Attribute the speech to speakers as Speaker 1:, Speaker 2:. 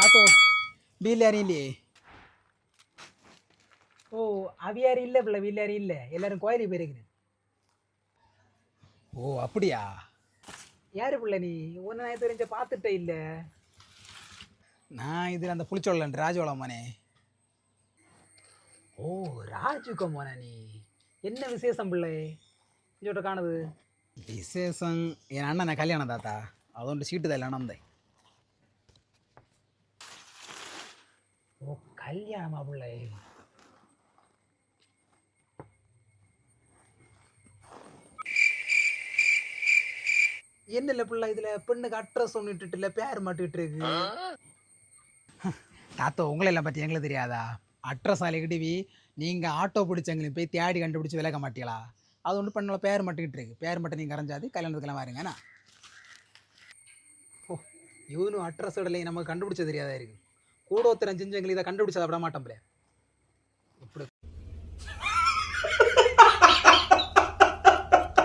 Speaker 1: தாத்தோ வீட்டில் யாரும் இல்லையே?
Speaker 2: ஓ, அவியாரும் இல்லை பிள்ளை, வீட்டில் யாரும் இல்லை, எல்லாரும் கோயிலுக்கு போயிருக்கிறேன்.
Speaker 1: ஓ அப்படியா?
Speaker 2: யாரு பிள்ளை நீ? ஒன்று நான் தெரிஞ்ச பார்த்துட்டே இல்லை.
Speaker 1: நான் இதில் அந்த புளிச்சோழன் ராஜோளமானே.
Speaker 2: ஓ, ராஜுக்கு போன நீ? என்ன விசேஷம் பிள்ளை இங்கோட்ட காணுது?
Speaker 1: விசேஷம் என் அண்ணனை கல்யாணம் தாத்தா, அதோண்டு சீட்டு தான் வந்தேன்.
Speaker 2: ஓ, கல்யாணமா பிள்ளை? என்ன இல்லை பிள்ளை, இதில் பெண்ணுக்கு அட்ரஸ் ஒன்று இட்டுட்டு இல்லை, பேர் மாட்டுக்கிட்டு இருக்கு.
Speaker 1: தாத்தோ உங்களை எல்லாம் பற்றி எங்களுக்கு தெரியாதா? அட்ரஸ் ஆலைக்கிட்டவி நீங்கள் ஆட்டோ பிடிச்சவங்களையும் போய் தேடி கண்டுபிடிச்சி விளக்க மாட்டீங்களா? அது ஒன்று பண்ணல, பேர் மட்டுக்கிட்டு இருக்கு. பேர் மட்டும் நீங்கள் கரைஞ்சாது கல்யாணத்துக்கெல்லாம் வாருங்கண்ணா.
Speaker 2: ஓ, இவனும் அட்ரஸ் இடலை நமக்கு கண்டுபிடிச்ச தெரியாதா இருக்கு. கூட ஒருத்தர் செஞ்சவங்களுக்கு இதை கண்டுபிடிச்சதை விட மாட்டோம்ல. இப்படி